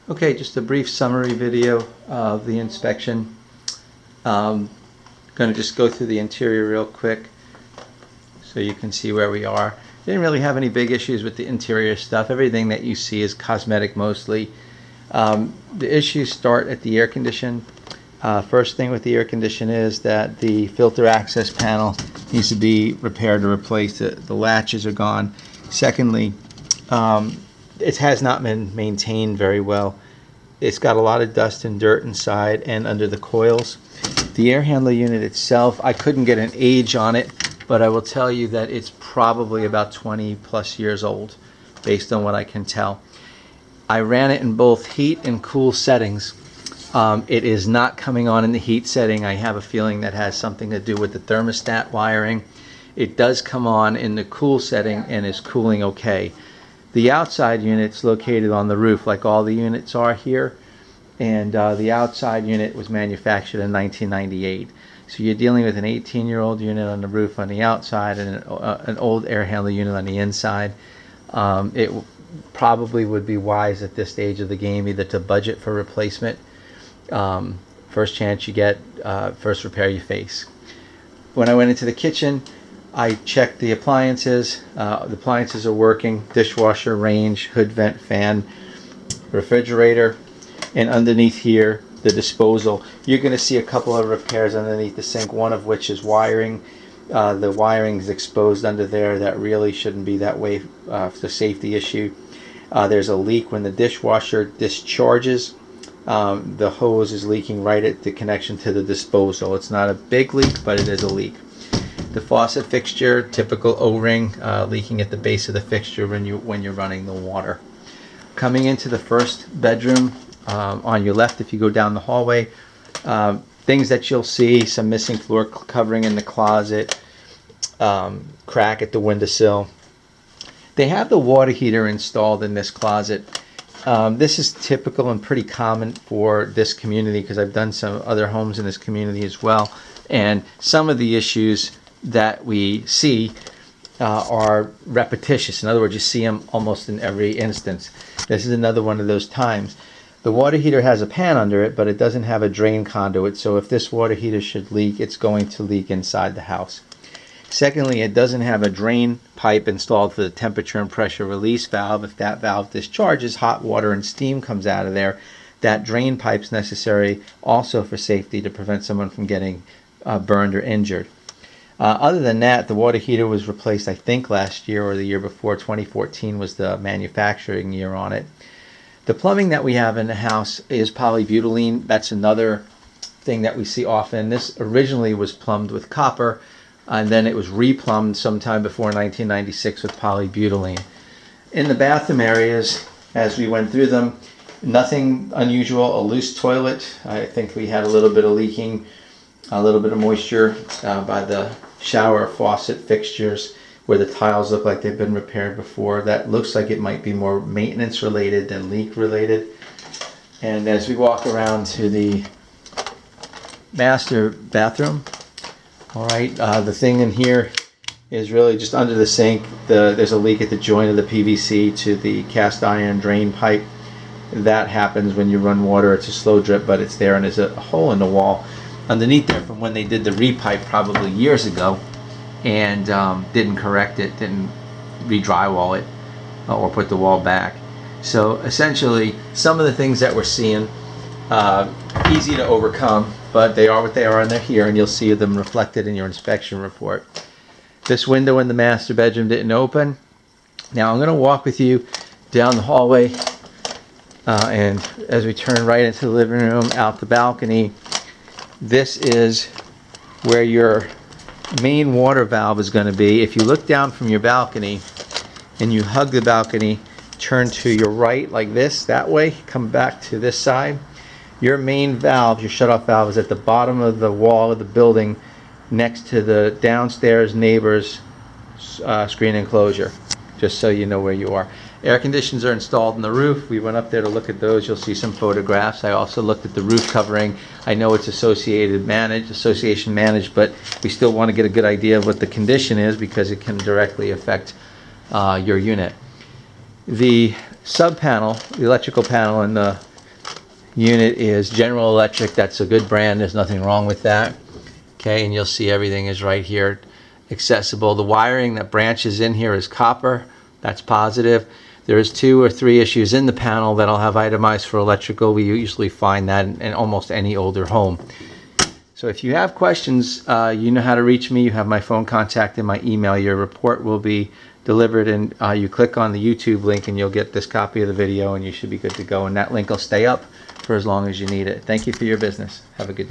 Okay, just a brief summary video of the inspection. Going to just go through the interior real quick so you can see where we are. Didn't really have any big issues with the interior stuff. Everything that you see is cosmetic mostly. The issues start at the air condition. First thing with the air condition is that the filter access panel needs to be repaired or replaced. The latches are gone. Secondly, it has not been maintained very well. It's got a lot of dust and dirt inside and under the coils. The air handler unit itself, I couldn't get an age on it, but I will tell you that it's probably about 20 plus years old based on what I can tell. I ran it in both heat and cool settings. It is not coming on in the heat setting. I have a feeling that has something to do with the thermostat wiring. It does come on in the cool setting and is cooling okay. The outside unit's located on the roof like all the units are here, and the outside unit was manufactured in 1998. So you're dealing with an 18-year-old unit on the roof on the outside and an old air handler unit on the inside. It probably would be wise at this stage of the game either to budget for replacement. First chance you get, first repair you face. When I went into the kitchen, I checked the appliances. The appliances are working. Dishwasher, range, hood vent, fan, refrigerator, and underneath here, the disposal. You're going to see a couple of repairs underneath the sink, one of which is wiring. The wiring is exposed under there. That really shouldn't be that way. It's a safety issue. There's a leak when the dishwasher discharges. The hose is leaking right at the connection to the disposal. It's not a big leak, but it is a leak. The faucet fixture, typical O-ring, leaking at the base of the fixture when you're running the water. Coming into the first bedroom, on your left, if you go down the hallway, things that you'll see: some missing floor covering in the closet, crack at the windowsill. They have the water heater installed in this closet. This is typical and pretty common for this community because I've done some other homes in this community as well, and some of the issues that we see are repetitious. In other words, you see them almost in every instance. This is another one of those times. The water heater has a pan under it, but it doesn't have a drain conduit, so if this water heater should leak, it's going to leak inside the house. Secondly, it doesn't have a drain pipe installed for the temperature and pressure release valve. If that valve discharges, hot water and steam comes out of there. That drain pipe's necessary also for safety to prevent someone from getting burned or injured. Other than that, the water heater was replaced, I think, last year or the year before. 2014 was the manufacturing year on it. The plumbing that we have in the house is polybutylene. That's another thing that we see often. This originally was plumbed with copper, and then it was replumbed sometime before 1996 with polybutylene. In the bathroom areas, as we went through them, nothing unusual. A loose toilet. I think we had a little bit of leaking, a little bit of moisture by the shower faucet fixtures where the tiles look like they've been repaired before. That looks like it might be more maintenance related than leak related. And as we walk around to the master bathroom, all right, the thing in here is really just under the sink. There's a leak at the joint of the PVC to the cast iron drain pipe. That happens when you run water. It's a slow drip, but it's there, and there's a hole in the wall underneath there from when they did the repipe probably years ago and didn't correct it, didn't re-drywall it or put the wall back. So essentially, some of the things that we're seeing, easy to overcome, but they are what they are, and they're here, and you'll see them reflected in your inspection report. This window in the master bedroom didn't open. Now I'm going to walk with you down the hallway, and as we turn right into the living room, out the balcony, this is where your main water valve is going to be. If you look down from your balcony and you hug the balcony, turn to your right like this, that way, come back to this side. Your main valve, your shutoff valve, is at the bottom of the wall of the building next to the downstairs neighbor's screen enclosure, just so you know where you are. Air conditioners are installed in the roof. We went up there to look at those. You'll see some photographs. I also looked at the roof covering. I know it's association managed, but we still want to get a good idea of what the condition is because it can directly affect your unit. The sub panel, the electrical panel in the unit is General Electric. That's a good brand. There's nothing wrong with that. Okay, and you'll see everything is right here accessible. The wiring that branches in here is copper. That's positive. There's 2 or 3 issues in the panel that I'll have itemized for electrical. We usually find that in almost any older home. So if you have questions, you know how to reach me. You have my phone contact and my email. Your report will be delivered, and you click on the YouTube link and you'll get this copy of the video, and you should be good to go. And that link will stay up for as long as you need it. Thank you for your business. Have a good day.